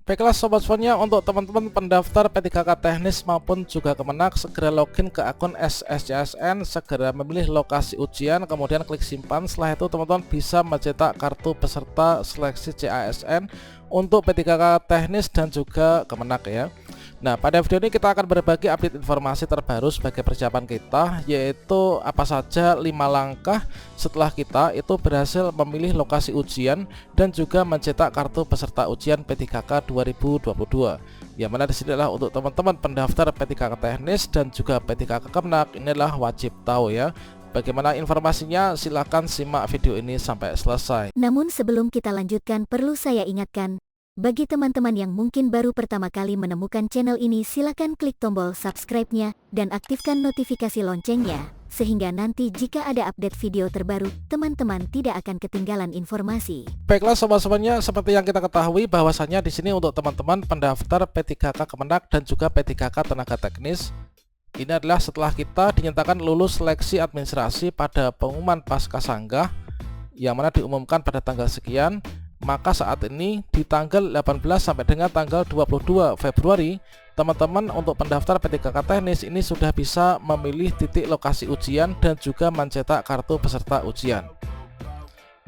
Baiklah sobat semuanya, untuk teman-teman pendaftar P3K teknis maupun juga Kemenak, segera login ke akun SSCSN, segera memilih lokasi ujian, kemudian klik simpan. Setelah itu teman-teman bisa mencetak kartu peserta seleksi CASN untuk P3K teknis dan juga Kemenak ya. Nah, pada video ini kita akan berbagi update informasi terbaru sebagai persiapan kita, yaitu apa saja 5 langkah setelah kita itu berhasil memilih lokasi ujian dan juga mencetak kartu peserta ujian P3K 2022. Yang mana disini adalah untuk teman-teman pendaftar P3K teknis dan juga P3K Kemenak, inilah wajib tahu ya. Bagaimana informasinya? Silahkan simak video ini sampai selesai. Namun sebelum kita lanjutkan, perlu saya ingatkan, bagi teman-teman yang mungkin baru pertama kali menemukan channel ini, silakan klik tombol subscribe-nya dan aktifkan notifikasi loncengnya, sehingga nanti jika ada update video terbaru, teman-teman tidak akan ketinggalan informasi. Baiklah sobat-sobatnya, seperti yang kita ketahui bahwasannya di sini untuk teman-teman pendaftar P3K Kemenak dan juga P3K tenaga teknis, ini adalah setelah kita dinyatakan lulus seleksi administrasi pada pengumuman Pascasanggah yang mana diumumkan pada tanggal sekian. Maka saat ini di tanggal 18 sampai dengan tanggal 22 Februari, teman-teman untuk pendaftar P3K teknis ini sudah bisa memilih titik lokasi ujian dan juga mencetak kartu peserta ujian.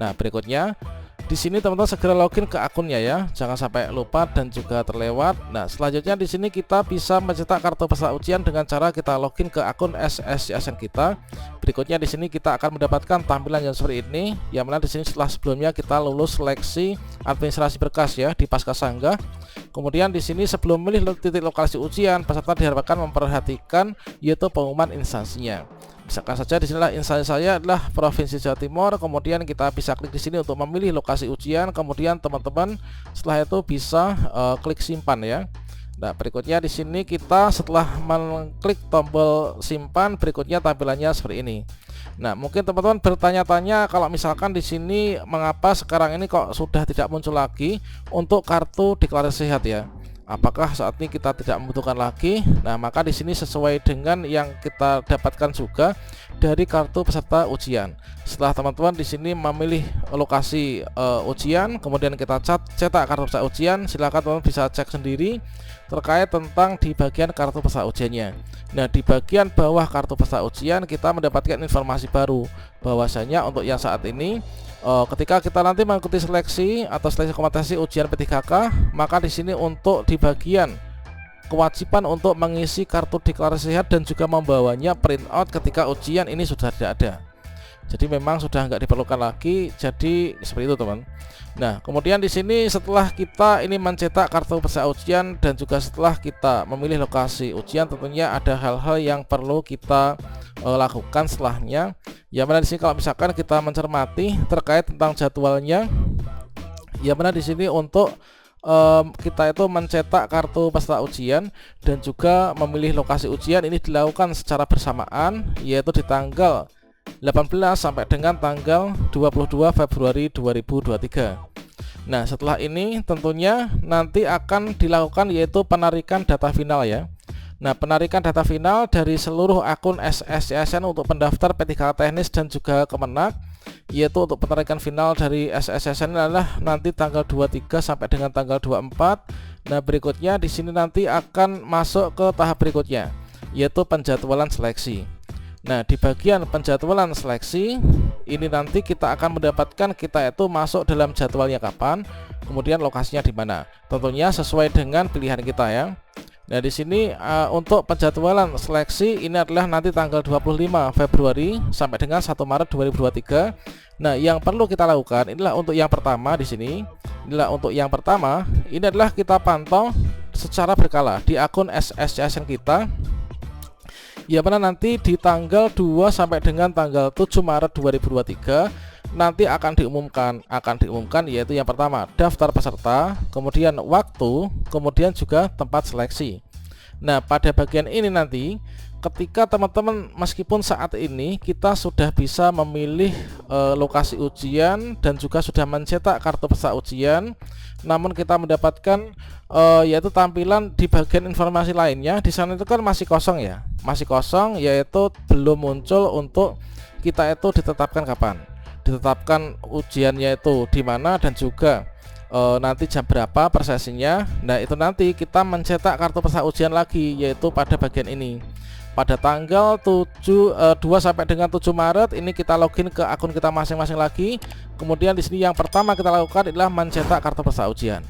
Nah, berikutnya di sini teman-teman segera login ke akunnya ya, jangan sampai lupa dan juga terlewat. Nah, selanjutnya di sini kita bisa mencetak kartu peserta ujian dengan cara kita login ke akun SSCSN kita. Berikutnya di sini kita akan mendapatkan tampilan yang seperti ini, yang mana di sini setelah sebelumnya kita lulus seleksi administrasi berkas ya di Pascasanggah. Kemudian di sini sebelum memilih titik lokasi ujian, peserta diharapkan memperhatikan yaitu pengumuman instansinya. Misalkan saja di sinilah instansi saya adalah Provinsi Jawa Timur, kemudian kita bisa klik di sini untuk memilih lokasi ujian, kemudian teman-teman setelah itu bisa klik simpan ya. Nah, berikutnya di sini kita setelah mengklik tombol simpan, berikutnya tampilannya seperti ini. Nah, mungkin teman-teman bertanya-tanya kalau misalkan di sini mengapa sekarang ini kok sudah tidak muncul lagi untuk kartu deklarasi sehat ya. Apakah saat ini kita tidak membutuhkan lagi? Nah, maka di sini sesuai dengan yang kita dapatkan juga dari kartu peserta ujian. Setelah teman-teman di sini memilih lokasi ujian, kemudian kita cetak kartu peserta ujian, silakan teman-teman bisa cek sendiri terkait tentang di bagian kartu peserta ujiannya. Nah, di bagian bawah kartu peserta ujian kita mendapatkan informasi baru bahwasanya untuk yang saat ini ketika kita nanti mengikuti seleksi atau seleksi kompetensi ujian P3K, maka di sini untuk di bagian kewajiban untuk mengisi kartu deklarasi sehat dan juga membawanya print out ketika ujian ini sudah tidak ada. Jadi memang sudah nggak diperlukan lagi. Jadi seperti itu teman. Nah, kemudian di sini setelah kita ini mencetak kartu peserta ujian dan juga setelah kita memilih lokasi ujian, tentunya ada hal-hal yang perlu kita lakukan setelahnya. Ya, mana di sini kalau misalkan kita mencermati terkait tentang jadwalnya, ya mana di sini untuk kita itu mencetak kartu peserta ujian dan juga memilih lokasi ujian ini dilakukan secara bersamaan, yaitu di tanggal 18 sampai dengan tanggal 22 Februari 2023. Nah, setelah ini tentunya nanti akan dilakukan yaitu penarikan data final ya. Nah, penarikan data final dari seluruh akun SSCSN untuk pendaftar P3K teknis dan juga Kemenak, yaitu untuk penarikan final dari SSCSN adalah nanti tanggal 23 sampai dengan tanggal 24. Nah, berikutnya di sini nanti akan masuk ke tahap berikutnya, yaitu penjadwalan seleksi. Nah, di bagian penjadwalan seleksi ini nanti kita akan mendapatkan kita itu masuk dalam jadwalnya kapan, kemudian lokasinya di mana. Tentunya sesuai dengan pilihan kita ya. Nah, di sini untuk penjadwalan seleksi ini adalah nanti tanggal 25 Februari sampai dengan 1 Maret 2023. Nah, yang perlu kita lakukan inilah untuk yang pertama di sini. Inilah untuk yang pertama, ini adalah kita pantau secara berkala di akun SSCSN kita. Ya, mana nanti di tanggal 2 sampai dengan tanggal 7 Maret 2023 nanti akan diumumkan yaitu yang pertama daftar peserta, kemudian waktu, kemudian juga tempat seleksi. Nah, pada bagian ini nanti ketika teman-teman meskipun saat ini kita sudah bisa memilih lokasi ujian dan juga sudah mencetak kartu peserta ujian, namun kita mendapatkan yaitu tampilan di bagian informasi lainnya di sana itu kan masih kosong ya, yaitu belum muncul untuk kita itu ditetapkan kapan, ditetapkan ujiannya itu di mana dan juga nanti jam berapa per sesinya. Nah, itu nanti kita mencetak kartu peserta ujian lagi, yaitu pada bagian ini. Pada tanggal 2 sampai dengan 7 Maret ini kita login ke akun kita masing-masing lagi. Kemudian di sini yang pertama kita lakukan adalah mencetak kartu peserta ujian.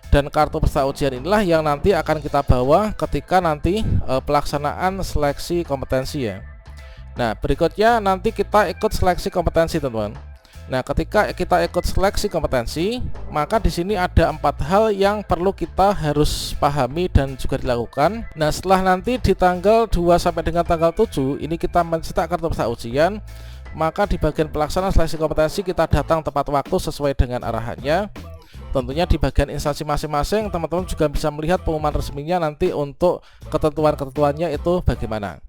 Dan kartu peserta ujian inilah yang nanti akan kita bawa ketika nanti pelaksanaan seleksi kompetensi ya. Nah, berikutnya nanti kita ikut seleksi kompetensi, teman-teman. Nah, ketika kita ikut seleksi kompetensi, maka di sini ada 4 hal yang perlu kita harus pahami dan juga dilakukan. Nah, setelah nanti di tanggal 2 sampai dengan tanggal 7 ini kita mencetak kartu peserta ujian, maka di bagian pelaksanaan seleksi kompetensi kita datang tepat waktu sesuai dengan arahannya. Tentunya di bagian instansi masing-masing teman-teman juga bisa melihat pengumuman resminya nanti untuk ketentuan-ketentuannya itu bagaimana.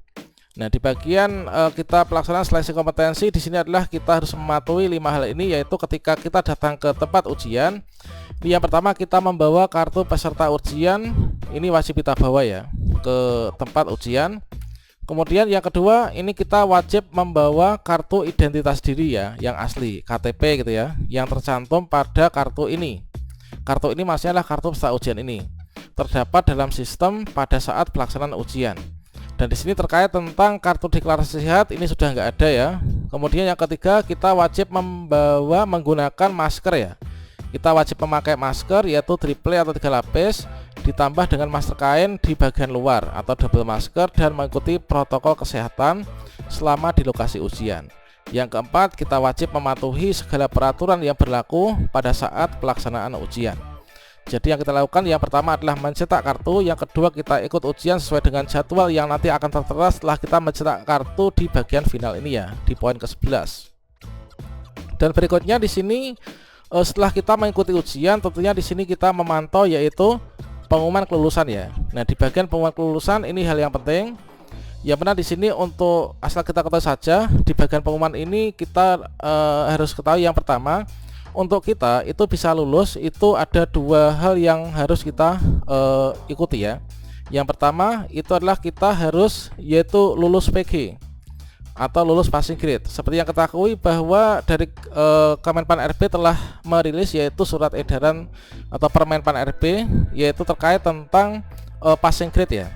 Nah, di bagian kita pelaksanaan seleksi kompetensi di sini adalah kita harus mematuhi 5 hal ini, yaitu ketika kita datang ke tempat ujian. Ini yang pertama, kita membawa kartu peserta ujian. Ini wajib kita bawa ya ke tempat ujian. Kemudian yang kedua, ini kita wajib membawa kartu identitas diri ya, yang asli, KTP gitu ya, yang tercantum pada kartu ini. Kartu ini maksudnya adalah kartu peserta ujian ini. Terdapat dalam sistem pada saat pelaksanaan ujian. Dan di sini terkait tentang kartu deklarasi sehat ini sudah nggak ada ya. Kemudian yang ketiga, kita wajib menggunakan masker ya. Kita wajib memakai masker yaitu triple atau 3 lapis ditambah dengan masker kain di bagian luar atau double masker dan mengikuti protokol kesehatan selama di lokasi ujian. Yang keempat, kita wajib mematuhi segala peraturan yang berlaku pada saat pelaksanaan ujian. Jadi yang kita lakukan yang pertama adalah mencetak kartu, yang kedua kita ikut ujian sesuai dengan jadwal yang nanti akan tertera setelah kita mencetak kartu di bagian final ini ya, di poin ke-11. Dan berikutnya di sini setelah kita mengikuti ujian, tentunya di sini kita memantau yaitu pengumuman kelulusan ya. Nah, di bagian pengumuman kelulusan ini hal yang penting. Ya benar, di sini untuk asal kita ketahui saja, di bagian pengumuman ini kita harus ketahui yang pertama, untuk kita itu bisa lulus itu ada 2 hal yang harus kita ikuti ya. Yang pertama itu adalah kita harus yaitu lulus PG atau lulus passing grade. Seperti yang kita ketahui bahwa dari Kemenpan RB telah merilis yaitu surat edaran atau Permenpan RB yaitu terkait tentang passing grade ya.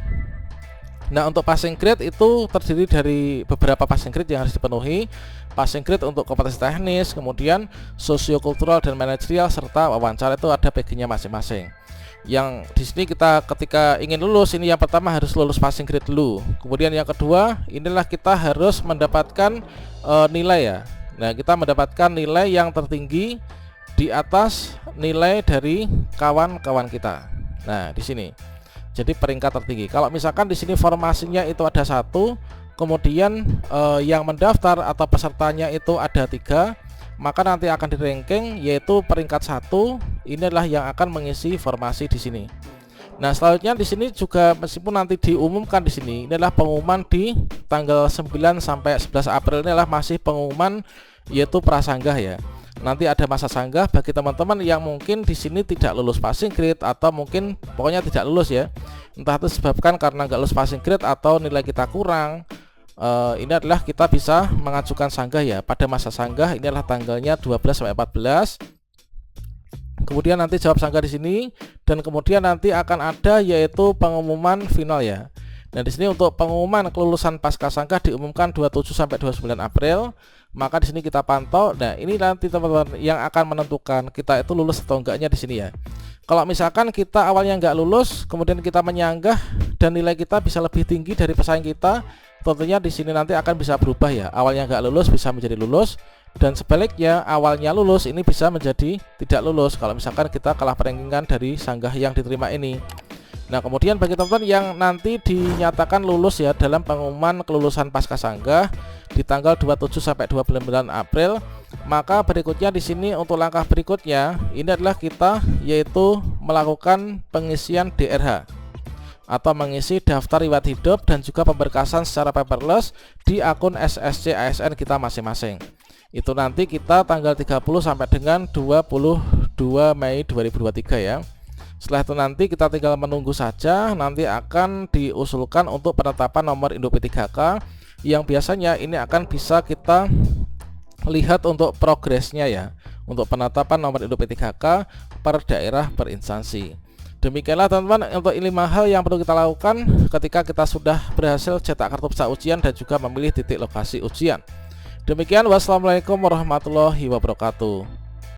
Nah, untuk passing grade itu terdiri dari beberapa passing grade yang harus dipenuhi. Passing grade untuk kompetensi teknis, kemudian sosiokultural dan manajerial serta wawancara itu ada PG-nya masing-masing. Yang di sini kita ketika ingin lulus ini yang pertama harus lulus passing grade dulu. Kemudian yang kedua, inilah kita harus mendapatkan nilai ya. Nah, kita mendapatkan nilai yang tertinggi di atas nilai dari kawan-kawan kita. Nah, di sini. Jadi peringkat tertinggi. Kalau misalkan di sini formasinya itu ada 1, kemudian yang mendaftar atau pesertanya itu ada 3, maka nanti akan di-ranking yaitu peringkat 1 ini adalah yang akan mengisi formasi di sini. Nah, selanjutnya di sini juga meskipun nanti diumumkan di sini, ini adalah pengumuman di tanggal 9 sampai 11 April ini adalah masih pengumuman yaitu prasanggah ya. Nanti ada masa sanggah bagi teman-teman yang mungkin di sini tidak lulus passing grade atau mungkin pokoknya tidak lulus ya. Entah itu disebabkan karena nggak lulus passing grade atau nilai kita kurang. Ini adalah kita bisa mengajukan sanggah ya. Pada masa sanggah ini adalah tanggalnya 12 sampai 14. Kemudian nanti jawab sanggah di sini dan kemudian nanti akan ada yaitu pengumuman final ya. Nah, di sini untuk pengumuman kelulusan pasca sanggah diumumkan 27 sampai 29 April. Maka di sini kita pantau. Nah, ini nanti teman-teman yang akan menentukan kita itu lulus atau enggaknya di sini ya. Kalau misalkan kita awalnya enggak lulus, kemudian kita menyanggah dan nilai kita bisa lebih tinggi dari pesaing kita, tentunya di sini nanti akan bisa berubah ya. Awalnya enggak lulus bisa menjadi lulus dan sebaliknya awalnya lulus ini bisa menjadi tidak lulus kalau misalkan kita kalah peringkingan dari sanggah yang diterima ini. Nah, kemudian bagi teman-teman yang nanti dinyatakan lulus ya dalam pengumuman kelulusan pasca sanggah di tanggal 27 sampai 29 April, maka berikutnya di sini untuk langkah berikutnya ini adalah kita yaitu melakukan pengisian DRH atau mengisi daftar riwayat hidup dan juga pemberkasan secara paperless di akun SSC ASN kita masing-masing. Itu nanti kita tanggal 30 sampai dengan 22 Mei 2023 ya. Setelah itu nanti kita tinggal menunggu saja, nanti akan diusulkan untuk penetapan nomor induk P3K yang biasanya ini akan bisa kita lihat untuk progresnya ya, untuk penetapan nomor induk P3K per daerah per instansi. Demikianlah teman-teman untuk 5 hal yang perlu kita lakukan ketika kita sudah berhasil cetak kartu peserta ujian dan juga memilih titik lokasi ujian. Demikian, wassalamualaikum warahmatullahi wabarakatuh.